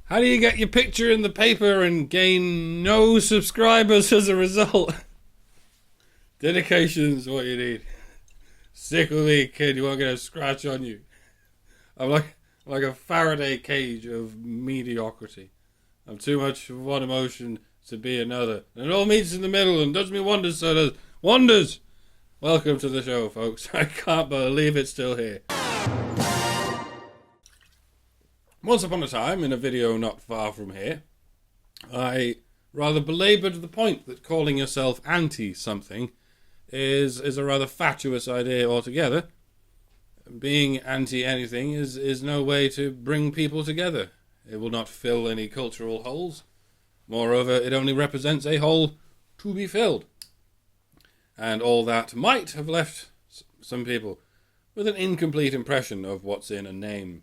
How do you get your picture in the paper and gain no subscribers as a result? Dedication's what you need. Stick with me, kid. You won't get a scratch on you. I'm like a Faraday cage of mediocrity. I'm too much of one emotion to be another. And it all meets in the middle and does me wonders, so does wonders. Welcome to the show, folks. I can't believe it's still here. Once upon a time, in a video not far from here, I rather belaboured the point that calling yourself anti-something is a rather fatuous idea altogether. Being anti-anything is no way to bring people together. It will not fill any cultural holes. Moreover, it only represents a hole to be filled. And all that might have left some people with an incomplete impression of what's in a name.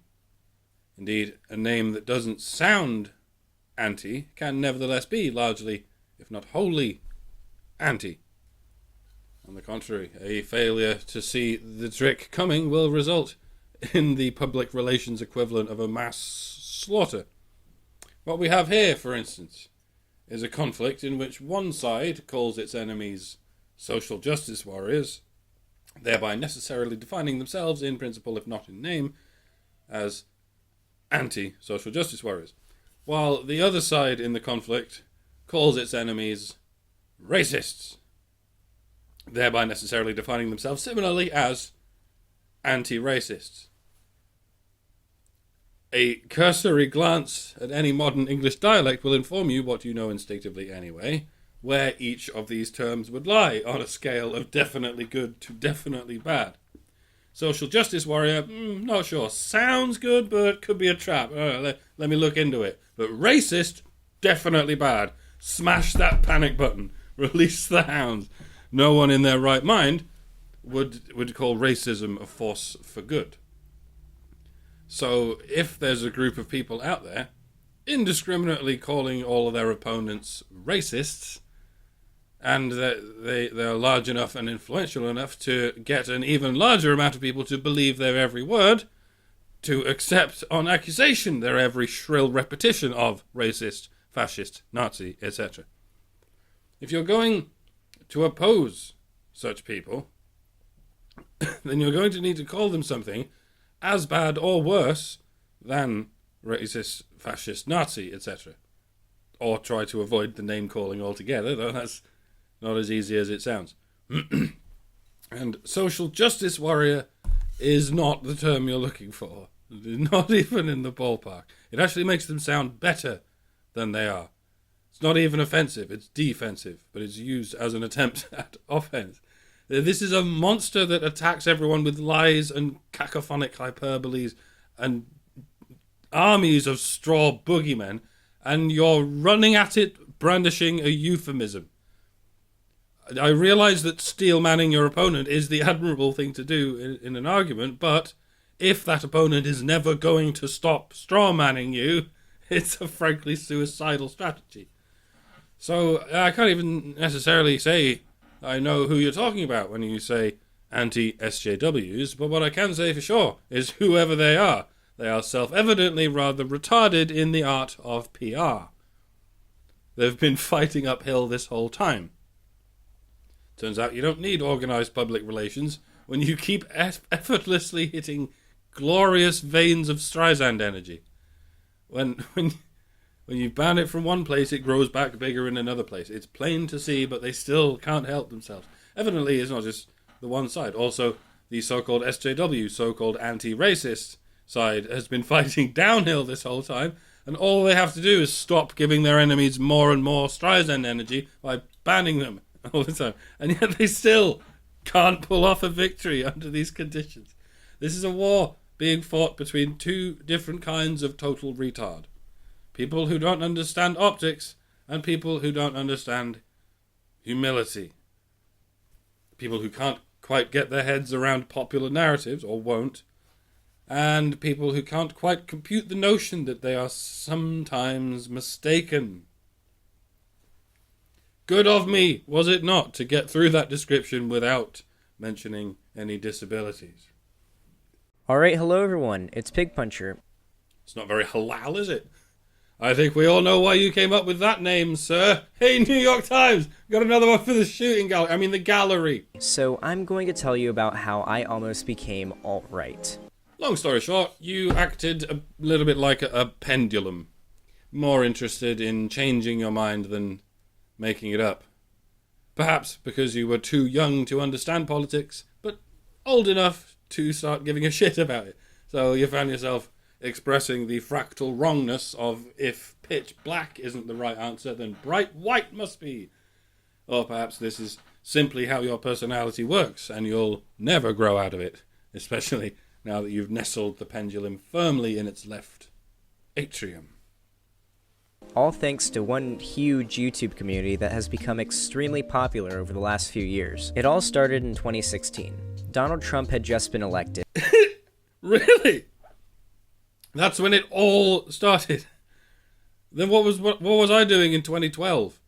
Indeed, a name that doesn't sound anti can nevertheless be largely, if not wholly, anti. On the contrary, a failure to see the trick coming will result in the public relations equivalent of a mass slaughter. What we have here, for instance, is a conflict in which one side calls its enemies social justice warriors, thereby necessarily defining themselves in principle, if not in name, as anti-social justice warriors, while the other side in the conflict calls its enemies racists, thereby necessarily defining themselves similarly as anti-racists. A cursory glance at any modern English dialect will inform you what you know instinctively anyway, where each of these terms would lie on a scale of definitely good to definitely bad. Social justice warrior, not sure. Sounds good, but could be a trap. Let me look into it. But racist, definitely bad. Smash that panic button. Release the hounds. No one in their right mind would call racism a force for good. So if there's a group of people out there indiscriminately calling all of their opponents racists, and they're large enough and influential enough to get an even larger amount of people to believe their every word, to accept on accusation their every shrill repetition of racist, fascist, Nazi, etc. If you're going to oppose such people, then you're going to need to call them something as bad or worse than racist, fascist, Nazi, etc. Or try to avoid the name calling altogether, though that's not as easy as it sounds. And social justice warrior is not the term you're looking for. Not even in the ballpark. It actually makes them sound better than they are. It's not even offensive, it's defensive, but it's used as an attempt at offense. This is a monster that attacks everyone with lies and cacophonic hyperboles and armies of straw boogeymen, and you're running at it brandishing a euphemism. I realise that steel manning your opponent is the admirable thing to do in an argument, but if that opponent is never going to stop straw manning you, it's a frankly suicidal strategy. So I can't even necessarily say I know who you're talking about when you say anti-SJWs, but what I can say for sure is whoever they are self-evidently rather retarded in the art of PR. They've been fighting uphill this whole time. Turns out you don't need organised public relations when you keep effortlessly hitting glorious veins of Streisand energy. When you ban it from one place, it grows back bigger in another place. It's plain to see, but they still can't help themselves. Evidently, it's not just the one side. Also, the so-called SJW, so-called anti-racist side, has been fighting downhill this whole time, and all they have to do is stop giving their enemies more and more Streisand energy by banning them all the time. And yet they still can't pull off a victory under these conditions. This is a war being fought between two different kinds of total retard. People who don't understand optics and people who don't understand humility. People who can't quite get their heads around popular narratives, or won't, and people who can't quite compute the notion that they are sometimes mistaken. Good of me, was it not, to get through that description without mentioning any disabilities? Alright, hello everyone, it's Pigpuncher. It's not very halal, is it? I think we all know why you came up with that name, sir. Hey, New York Times, got another one for the shooting gallery. I mean, the gallery. So I'm going to tell you about how I almost became alt-right. Long story short, you acted a little bit like a pendulum. More interested in changing your mind than making it up. Perhaps because you were too young to understand politics, but old enough to start giving a shit about it. So you found yourself expressing the fractal wrongness of if pitch black isn't the right answer, then bright white must be. Or perhaps this is simply how your personality works, and you'll never grow out of it, especially now that you've nestled the pendulum firmly in its left atrium. All thanks to one huge YouTube community that has become extremely popular over the last few years. It all started in 2016. Donald Trump had just been elected. Really? That's when it all started. Then what was I doing in 2012?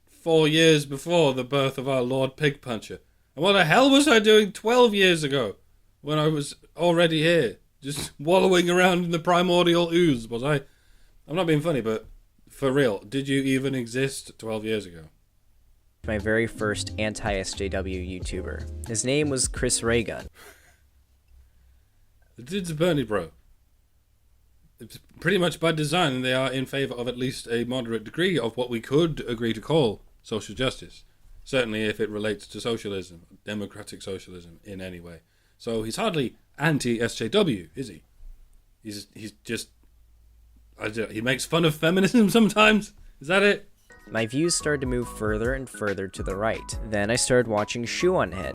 4 years before the birth of our Lord Pigpuncher. And what the hell was I doing 12 years ago when I was already here? Just wallowing around in the primordial ooze, was I? I'm not being funny, but for real, did you even exist 12 years ago? My very first anti-SJW YouTuber. His name was Chris Raygun. The dude's a Bernie bro. It's pretty much by design, and they are in favour of at least a moderate degree of what we could agree to call social justice. Certainly if it relates to socialism, democratic socialism in any way. So he's hardly anti-SJW, is he? He's just... he makes fun of feminism sometimes? Is that it? My views started to move further and further to the right. Then I started watching Shoe on Head.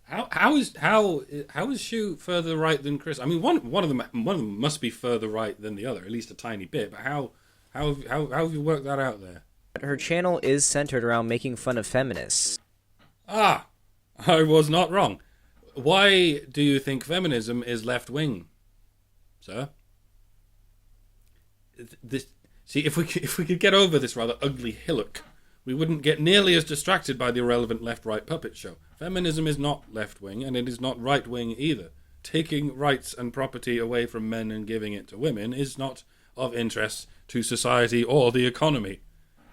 How is Shoe further right than Chris? I mean, one of them must be further right than the other, at least a tiny bit. But how have you worked that out there? Her channel is centered around making fun of feminists. Ah, I was not wrong. Why do you think feminism is left wing, sir? If we could get over this rather ugly hillock, we wouldn't get nearly as distracted by the irrelevant left-right puppet show. Feminism is not left-wing, and it is not right-wing either. Taking rights and property away from men and giving it to women is not of interest to society or the economy.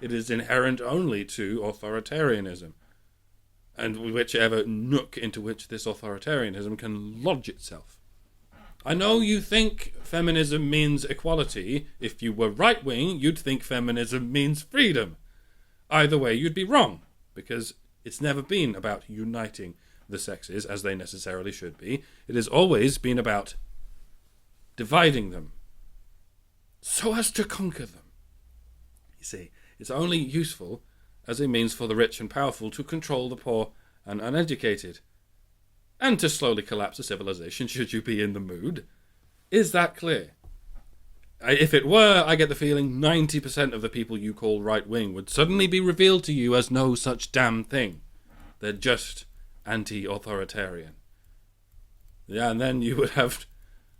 It is inherent only to authoritarianism, and whichever nook into which this authoritarianism can lodge itself. I know you think feminism means equality. If you were right-wing, you'd think feminism means freedom. Either way, you'd be wrong, because it's never been about uniting the sexes as they necessarily should be. It has always been about dividing them so as to conquer them. You see, it's only useful as a means for the rich and powerful to control the poor and uneducated, and to slowly collapse a civilization should you be in the mood. Is that clear? If it were, I get the feeling 90% of the people you call right-wing would suddenly be revealed to you as no such damn thing. They're just anti-authoritarian. Yeah, and then you would have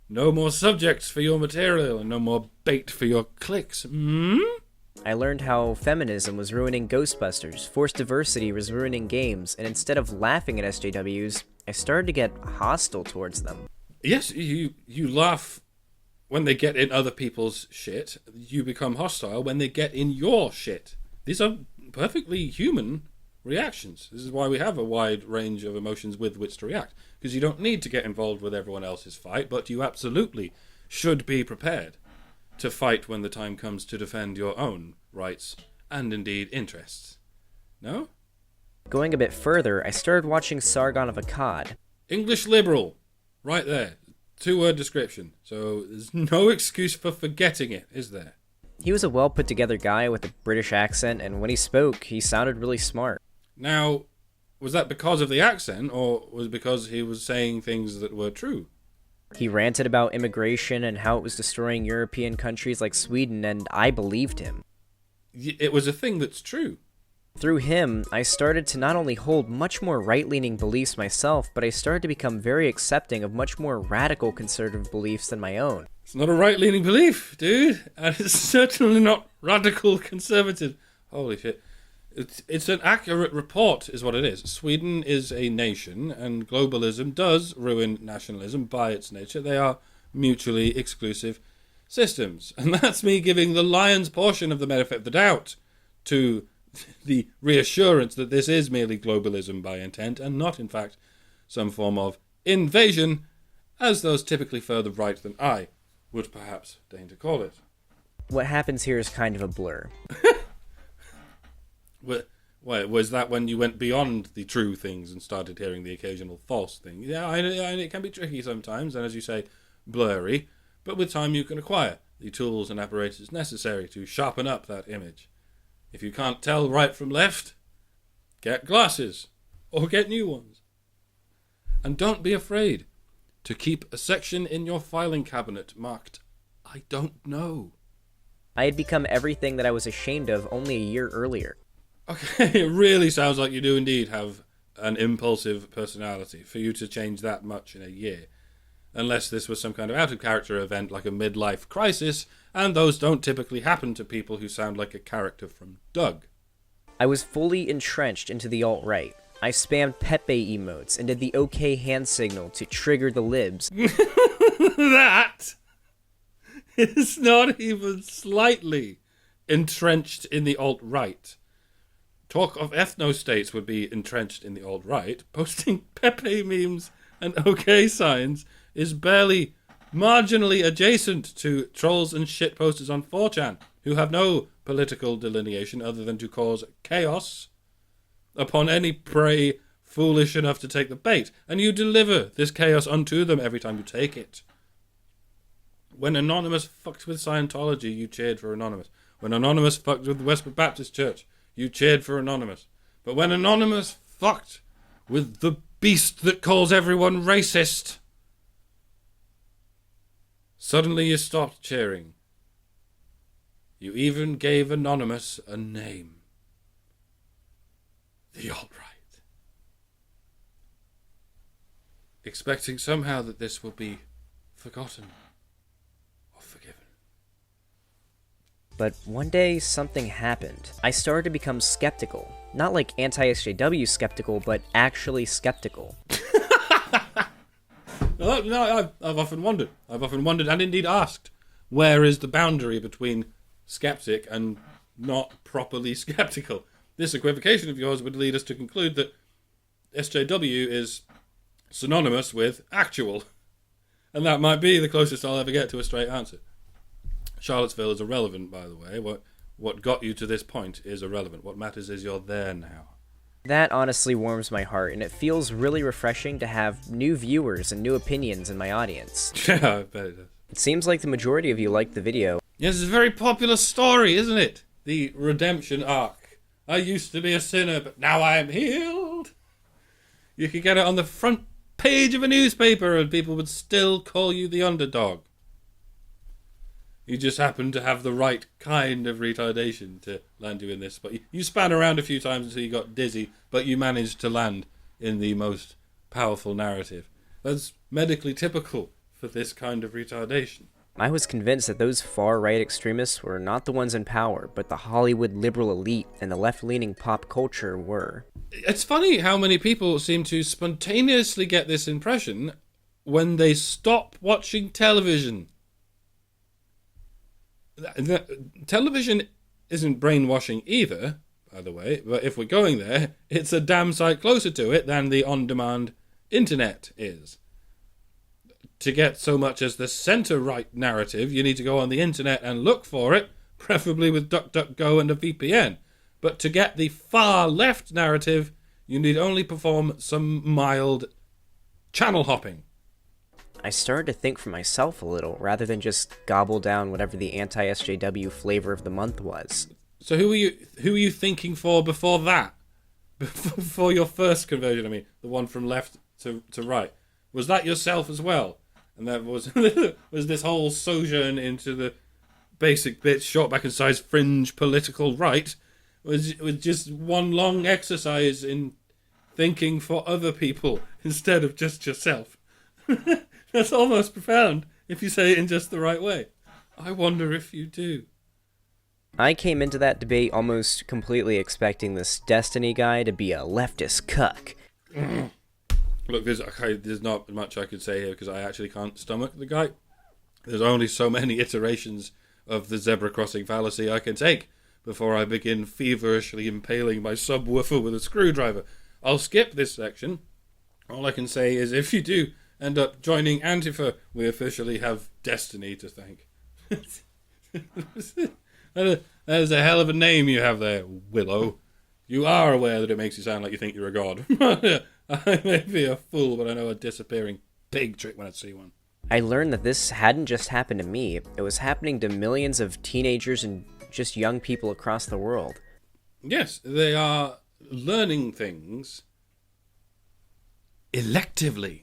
no more subjects for your material and no more bait for your clicks. I learned how feminism was ruining Ghostbusters, forced diversity was ruining games, and instead of laughing at SJWs, I started to get hostile towards them. Yes, you laugh when they get in other people's shit. You become hostile when they get in your shit. These are perfectly human reactions. This is why we have a wide range of emotions with which to react, because you don't need to get involved with everyone else's fight, but you absolutely should be prepared to fight when the time comes to defend your own rights and indeed interests. No? Going a bit further, I started watching Sargon of Akkad. English liberal, right there. 2-word description, so there's no excuse for forgetting it, is there? He was a well-put-together guy with a British accent, and when he spoke, he sounded really smart. Now, was that because of the accent, or was it because he was saying things that were true? He ranted about immigration and how it was destroying European countries like Sweden, and I believed him. It was a thing that's true. Through him, I started to not only hold much more right-leaning beliefs myself, but I started to become very accepting of much more radical conservative beliefs than my own. It's not a right-leaning belief, dude, and it's certainly not radical conservative. Holy shit. It's an accurate report, is what it is. Sweden is a nation, and globalism does ruin nationalism by its nature. They are mutually exclusive systems. And that's me giving the lion's portion of the benefit of the doubt to the reassurance that this is merely globalism by intent and not, in fact, some form of invasion, as those typically further right than I would perhaps deign to call it. What happens here is kind of a blur. Was that when you went beyond the true things and started hearing the occasional false thing? Yeah, it can be tricky sometimes, and as you say, blurry, but with time you can acquire the tools and apparatus necessary to sharpen up that image. If you can't tell right from left, get glasses, or get new ones. And don't be afraid to keep a section in your filing cabinet marked, I don't know. I had become everything that I was ashamed of only a year earlier. Okay, it really sounds like you do indeed have an impulsive personality for you to change that much in a year. Unless this was some kind of out-of-character event like a midlife crisis, and those don't typically happen to people who sound like a character from Doug. I was fully entrenched into the alt-right. I spammed Pepe emotes and did the OK hand signal to trigger the libs. That is not even slightly entrenched in the alt-right. Talk of ethno-states would be entrenched in the alt-right. Posting Pepe memes and OK signs is barely marginally adjacent to trolls and shitposters on 4chan, who have no political delineation other than to cause chaos upon any prey foolish enough to take the bait, and you deliver this chaos unto them every time you take it. When Anonymous fucked with Scientology, you cheered for Anonymous. When Anonymous fucked with the Westbrook Baptist Church, you cheered for Anonymous. But when Anonymous fucked with the beast that calls everyone racist, suddenly you stopped cheering. You even gave Anonymous a name. The alt-right. Expecting somehow that this will be forgotten or forgiven. But one day, something happened. I started to become skeptical. Not like anti-SJW skeptical, but actually skeptical. No, I've often wondered. And indeed asked, where is the boundary between skeptic and not properly skeptical? This equivocation of yours would lead us to conclude that SJW is synonymous with actual. And that might be the closest I'll ever get to a straight answer. Charlottesville is irrelevant, by the way. What got you to this point is irrelevant. What matters is you're there now. That honestly warms my heart, and it feels really refreshing to have new viewers and new opinions in my audience. Yeah, I bet it does. It seems like the majority of you liked the video. Yes, it's a very popular story, isn't it? The redemption arc. I used to be a sinner, but now I am healed. You could get it on the front page of a newspaper and people would still call you the underdog. You just happen to have the right kind of retardation to land you in this spot. You span around a few times until you got dizzy, but you managed to land in the most powerful narrative. That's medically typical for this kind of retardation. I was convinced that those far-right extremists were not the ones in power, but the Hollywood liberal elite and the left-leaning pop culture were. It's funny how many people seem to spontaneously get this impression when they stop watching television. Television isn't brainwashing either, by the way, but if we're going there, it's a damn sight closer to it than the on-demand internet is. To get so much as the centre-right narrative, you need to go on the internet and look for it, preferably with DuckDuckGo and a VPN. But to get the far-left narrative, you need only perform some mild channel hopping. I started to think for myself a little, rather than just gobble down whatever the anti-SJW flavor of the month was. So who were you thinking for before that? Before your first conversion, I mean, the one from left to right. Was that yourself as well? And that was this whole sojourn into the basic bits, short back and size fringe political right, was just one long exercise in thinking for other people instead of just yourself. That's almost profound if you say it in just the right way. I wonder if you do. I came into that debate almost completely expecting this Destiny guy to be a leftist cuck. Look, there's not much I could say here because I actually can't stomach the guy. There's only so many iterations of the zebra crossing fallacy I can take before I begin feverishly impaling my subwoofer with a screwdriver. I'll skip this section. All I can say is if you do end up joining Antifa, we officially have Destiny to thank. That is a hell of a name you have there, Willow. You are aware that it makes you sound like you think you're a god. I may be a fool, but I know a disappearing pig trick when I see one. I learned that this hadn't just happened to me, it was happening to millions of teenagers and just young people across the world. Yes, they are learning things electively.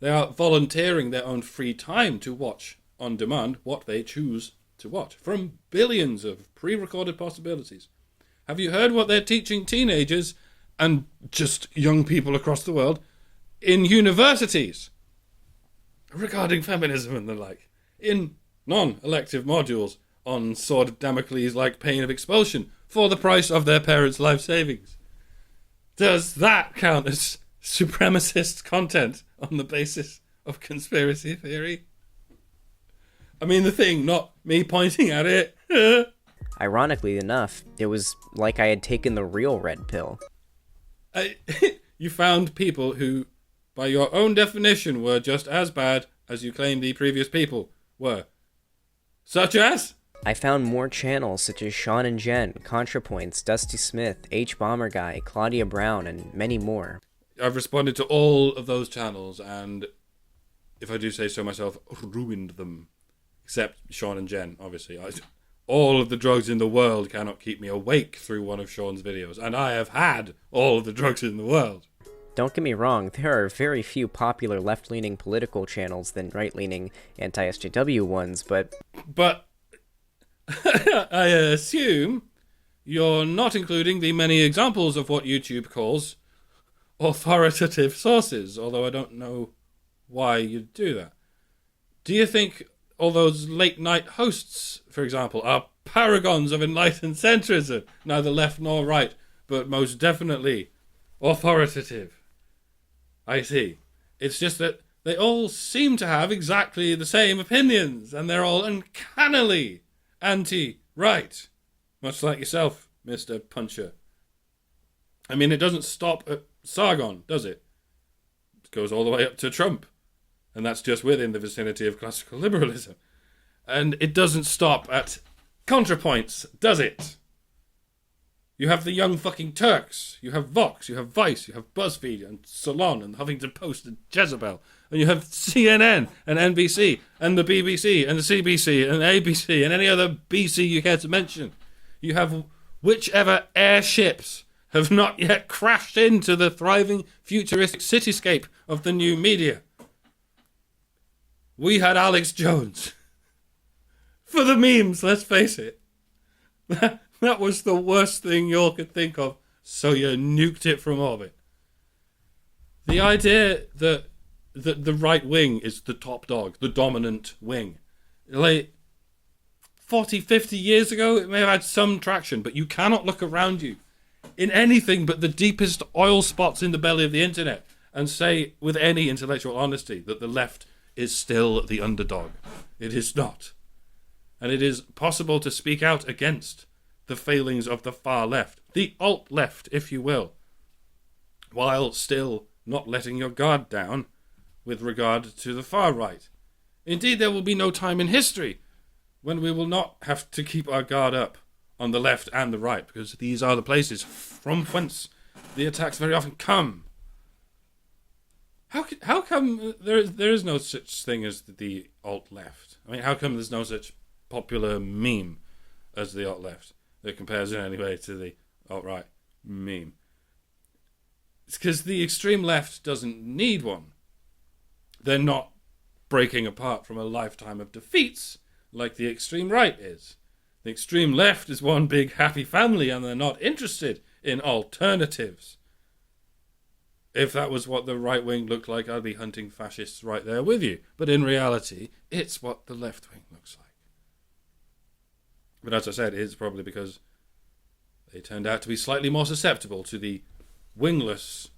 They are volunteering their own free time to watch on demand what they choose to watch from billions of pre-recorded possibilities. Have you heard what they're teaching teenagers and just young people across the world in universities regarding feminism and the like, in non-elective modules on Sword of Damocles like pain of expulsion for the price of their parents' life savings? Does that count as supremacist content on the basis of conspiracy theory? I mean the thing, not me pointing at it. Ironically enough, it was like I had taken the real red pill. You found people who, by your own definition, were just as bad as you claimed the previous people were. Such as? I found more channels such as Sean and Jen, ContraPoints, Dusty Smith, H Bomber Guy, Claudia Brown, and many more. I've responded to all of those channels and, if I do say so myself, ruined them. Except Sean and Jen, obviously. All of the drugs in the world cannot keep me awake through one of Sean's videos, and I have had all of the drugs in the world. Don't get me wrong, there are very few popular left-leaning political channels than right-leaning anti-SJW ones, but... But I assume you're not including the many examples of what YouTube calls authoritative sources, although I don't know why you'd do that. Do you think all those late-night hosts, for example, are paragons of enlightened centrism, neither left nor right, but most definitely authoritative? I see. It's just that they all seem to have exactly the same opinions, and they're all uncannily anti-right. Much like yourself, Mr. Puncher. I mean, it doesn't stop at Sargon, does it? It goes all the way up to Trump. And that's just within the vicinity of classical liberalism. And it doesn't stop at ContraPoints, does it? You have the Young Fucking Turks, you have Vox, you have Vice, you have BuzzFeed and Salon and Huffington Post and Jezebel, and you have CNN and NBC and the BBC and the CBC and ABC and any other BC you care to mention. You have whichever airships have not yet crashed into the thriving futuristic cityscape of the new media. We had Alex Jones. For the memes, let's face it. That was the worst thing you all could think of, so you nuked it from orbit. The idea that the right wing is the top dog, the dominant wing. Like 40, 50 years ago, it may have had some traction, but you cannot look around you in anything but the deepest oil spots in the belly of the internet and say with any intellectual honesty that the left is still the underdog. It is not. And it is possible to speak out against the failings of the far left, the alt-left, if you will, while still not letting your guard down with regard to the far right. Indeed, there will be no time in history when we will not have to keep our guard up on the left and the right, because these are the places from whence the attacks very often come. How come there is no such thing as the alt-left? I mean, how come there's no such popular meme as the alt-left that compares in any way to the alt-right meme? It's because the extreme left doesn't need one. They're not breaking apart from a lifetime of defeats like the extreme right is. The extreme left is one big happy family and they're not interested in alternatives. If that was what the right wing looked like, I'd be hunting fascists right there with you. But in reality, it's what the left wing looks like. But as I said, it's probably because they turned out to be slightly more susceptible to the wingless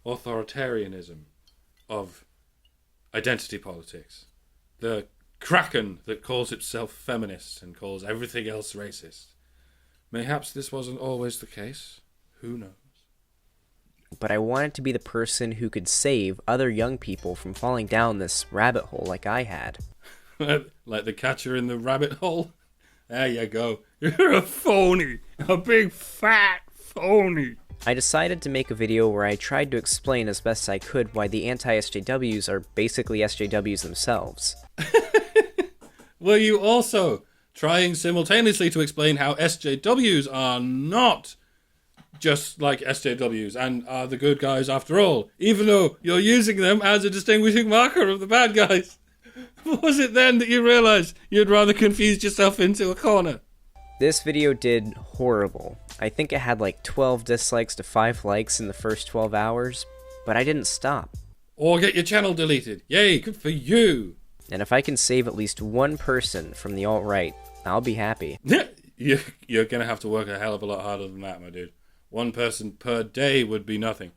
authoritarianism of identity politics. The kraken that calls itself feminist and calls everything else racist. Mayhaps this wasn't always the case. Who knows? But I wanted to be the person who could save other young people from falling down this rabbit hole like I had. Like the catcher in the rabbit hole? There you go. You're a phony. A big fat phony. I decided to make a video where I tried to explain as best I could why the anti-SJWs are basically SJWs themselves. Were you also trying simultaneously to explain how SJWs are not just like SJWs and are the good guys after all, even though you're using them as a distinguishing marker of the bad guys? Was it then that you realised you'd rather confuse yourself into a corner? This video did horrible. I think it had like 12 dislikes to 5 likes in the first 12 hours, but I didn't stop. Or get your channel deleted. Yay, good for you. And if I can save at least one person from the alt-right, I'll be happy. You're going to have to work a hell of a lot harder than that, my dude. One person per day would be nothing.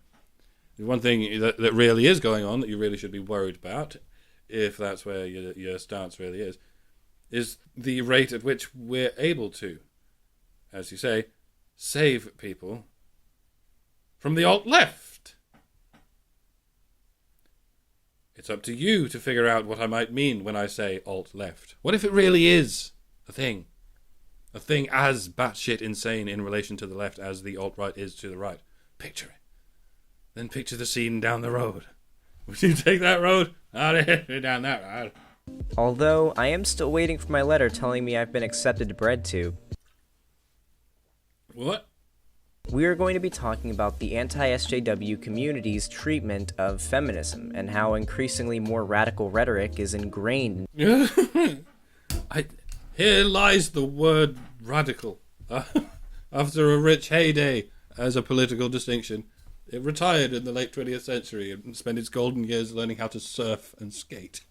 The one thing that really is going on that you really should be worried about, if that's where your stance really is the rate at which we're able to, as you say, save people from the alt-left. It's up to you to figure out what I might mean when I say alt-left. What if it really is a thing? A thing as batshit insane in relation to the left as the alt-right is to the right. Picture it. Then picture the scene down the road. Would you take that road? I'd head down that road. Although, I am still waiting for my letter telling me I've been accepted to BreadTube. What? We are going to be talking about the anti-SJW community's treatment of feminism and how increasingly more radical rhetoric is ingrained. Here lies the word radical. After a rich heyday as a political distinction, it retired in the late 20th century and spent its golden years learning how to surf and skate.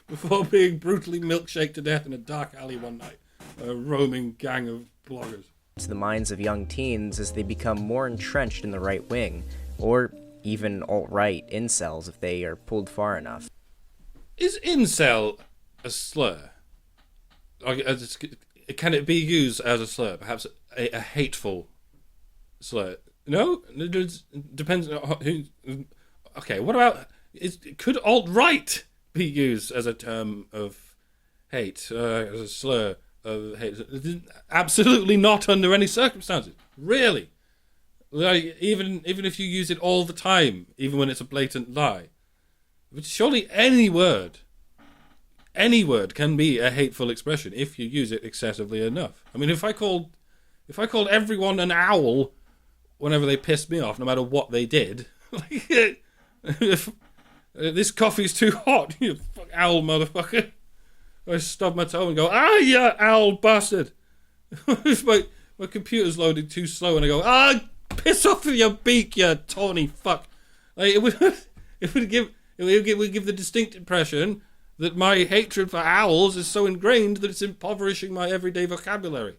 Before being brutally milkshaked to death in a dark alley one night by a roaming gang of bloggers. To the minds of young teens as they become more entrenched in the right wing, or even alt-right incels if they are pulled far enough. Is incel a slur? Can it be used as a slur? Perhaps a hateful slur? No? It depends on who... Okay, what about... Could alt-right be used as a term of hate, as a slur of hate? Absolutely not under any circumstances. Really. Like, even if you use it all the time, even when it's a blatant lie. But surely any word can be a hateful expression if you use it excessively enough. I mean, if I called everyone an owl whenever they pissed me off, no matter what they did, like, if this coffee's too hot, you fuck owl motherfucker, I stub my toe and go, you owl bastard. If my computer's loading too slow and I go, piss off with your beak, you tawny fuck. Like, it would give the distinct impression that my hatred for owls is so ingrained that it's impoverishing my everyday vocabulary.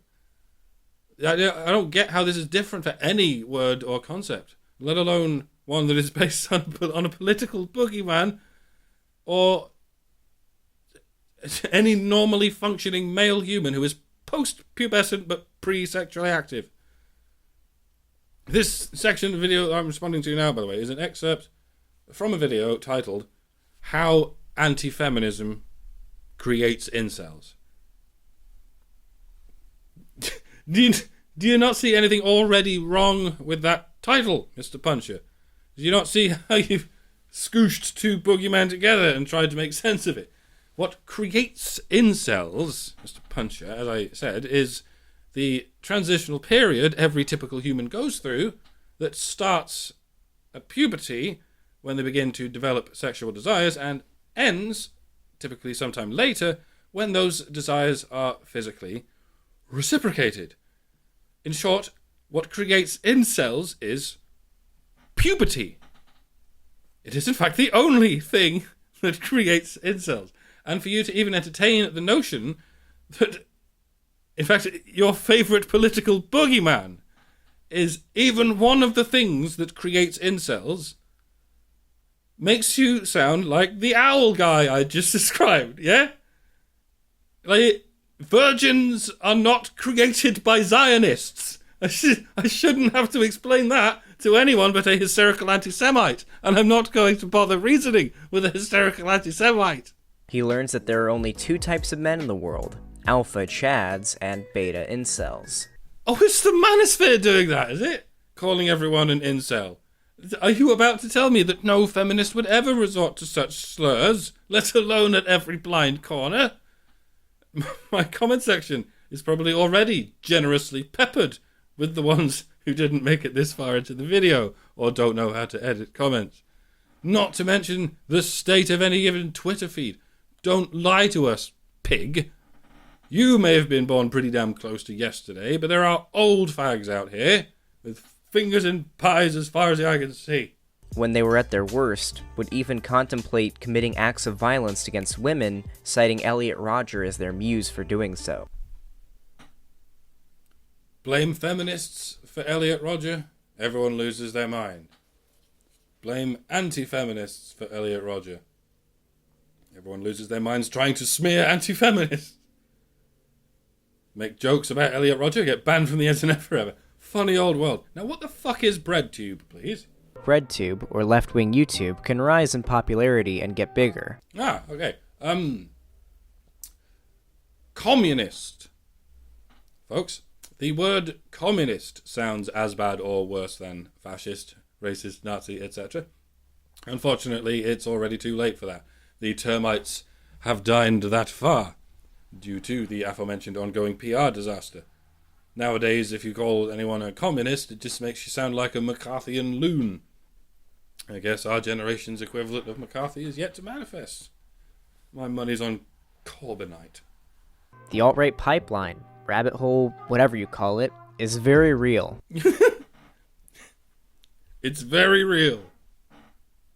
I don't get how this is different for any word or concept, let alone one that is based on a political boogeyman or any normally functioning male human who is post-pubescent but pre-sexually active. This section of the video I'm responding to now, by the way, is an excerpt from a video titled How Anti-Feminism Creates Incels. Do you not see anything already wrong with that title, Mr. Puncher? Do you not see how you've scooshed two boogeymen together and tried to make sense of it? What creates incels, Mr. Puncher, as I said, is the transitional period every typical human goes through that starts at puberty when they begin to develop sexual desires and ends, typically sometime later, when those desires are physically reciprocated. In short, what creates incels is puberty. It is in fact the only thing that creates incels. And for you to even entertain the notion that In fact, your favourite political boogeyman is even one of the things that creates incels makes you sound like the owl guy I just described, yeah? Like, virgins are not created by Zionists. I shouldn't have to explain that to anyone but a hysterical anti-Semite, and I'm not going to bother reasoning with a hysterical anti-Semite. He learns that there are only two types of men in the world, alpha chads and beta incels. Oh, it's the manosphere doing that, is it? Calling everyone an incel. Are you about to tell me that no feminist would ever resort to such slurs, let alone at every blind corner? My comment section is probably already generously peppered with the ones who didn't make it this far into the video or don't know how to edit comments. Not to mention the state of any given Twitter feed. Don't lie to us, pig. You may have been born pretty damn close to yesterday, but there are old fags out here with fingers in pies as far as the eye can see. When they were at their worst, would even contemplate committing acts of violence against women, citing Elliot Rodger as their muse for doing so. Blame feminists for Elliot Rodger, everyone loses their mind. Blame anti-feminists for Elliot Rodger. Everyone loses their minds trying to smear anti-feminists. Make jokes about Elliot Rodger, get banned from the internet forever. Funny old world. Now what the fuck is BreadTube, please? BreadTube, or left-wing YouTube, can rise in popularity and get bigger. Ah, okay. Communist. Folks, the word communist sounds as bad or worse than fascist, racist, Nazi, etc. Unfortunately, it's already too late for that. The termites have dined that far, due to the aforementioned ongoing PR disaster. Nowadays, if you call anyone a communist, it just makes you sound like a McCarthyian loon. I guess our generation's equivalent of McCarthy is yet to manifest. My money's on Corbynite. The alt-right pipeline, rabbit hole, whatever you call it, is very real. It's very real.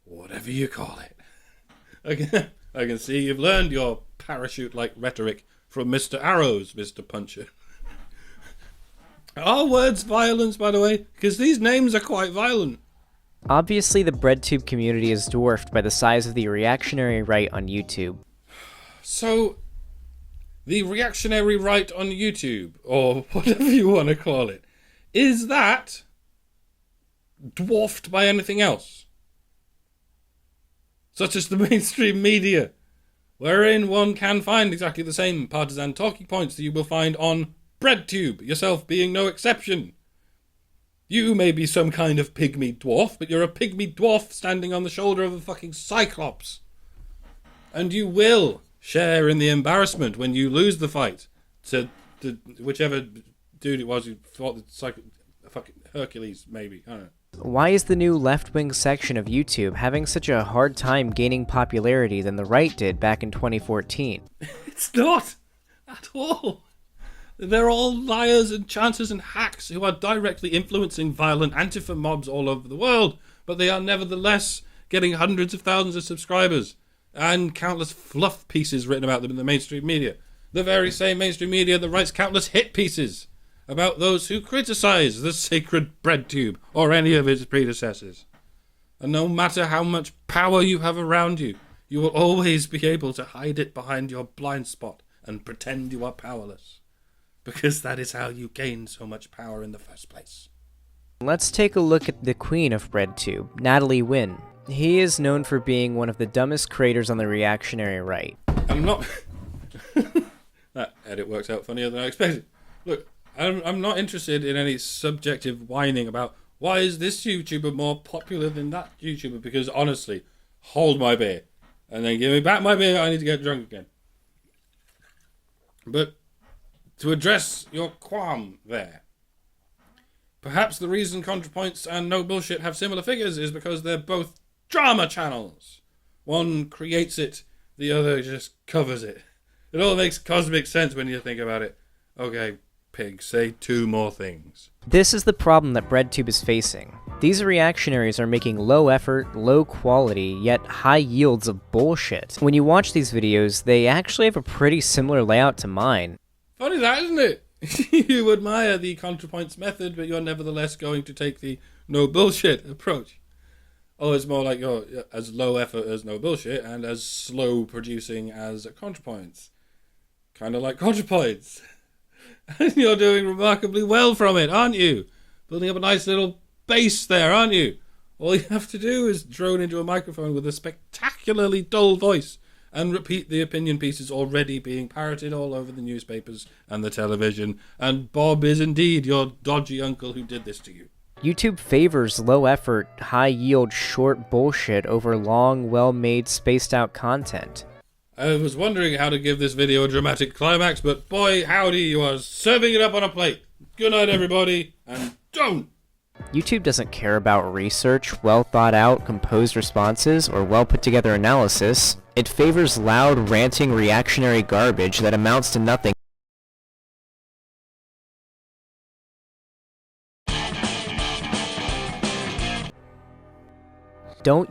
Whatever you call it. I can see you've learned your parachute-like rhetoric from Mr. Arrows, Mr. Puncher. Are words violence, by the way? Because these names are quite violent. Obviously, the BreadTube community is dwarfed by the size of the reactionary right on YouTube. So, the reactionary right on YouTube, or whatever you want to call it, is that dwarfed by anything else? Such as the mainstream media, wherein one can find exactly the same partisan talking points that you will find on BreadTube, yourself being no exception. You may be some kind of pygmy dwarf, but you're a pygmy dwarf standing on the shoulder of a fucking cyclops. And you will share in the embarrassment when you lose the fight to whichever dude it was who fought the fucking Hercules, maybe. I don't know. Why is the new left-wing section of YouTube having such a hard time gaining popularity than the right did back in 2014? It's not at all. They're all liars and chanters and hacks who are directly influencing violent Antifa mobs all over the world, but they are nevertheless getting hundreds of thousands of subscribers and countless fluff pieces written about them in the mainstream media. The very same mainstream media that writes countless hit pieces about those who criticize the sacred BreadTube or any of its predecessors. And no matter how much power you have around you, you will always be able to hide it behind your blind spot and pretend you are powerless. Because that is how you gain so much power in the first place. Let's take a look at the queen of BreadTube, Natalie Wynn. He is known for being one of the dumbest creators on the reactionary right. I'm not... That edit works out funnier than I expected. Look, I'm not interested in any subjective whining about why is this YouTuber more popular than that YouTuber, because honestly, hold my beer. And then give me back my beer, I need to get drunk again. But to address your qualm there, perhaps the reason ContraPoints and No Bullshit have similar figures is because they're both drama channels. One creates it, the other just covers it. It all makes cosmic sense when you think about it. Okay, pig, say 2 more things. This is the problem that BreadTube is facing. These reactionaries are making low effort, low quality, yet high yields of bullshit. When you watch these videos, they actually have a pretty similar layout to mine. Funny that, isn't it? You admire the ContraPoints method, but you're nevertheless going to take the no bullshit approach. Oh, it's more like you're as low effort as no bullshit and as slow producing as ContraPoints. Kind of like ContraPoints. And you're doing remarkably well from it, aren't you? Building up a nice little base there, aren't you? All you have to do is drone into a microphone with a spectacularly dull voice and repeat the opinion pieces already being parroted all over the newspapers and the television. And Bob is indeed your dodgy uncle who did this to you. YouTube favors low-effort, high-yield, short bullshit over long, well-made, spaced-out content. I was wondering how to give this video a dramatic climax, but boy, howdy, you are serving it up on a plate. Good night, everybody, and don't! YouTube doesn't care about research, well-thought-out, composed responses, or well-put-together analysis. It favors loud, ranting, reactionary garbage that amounts to nothing. Don't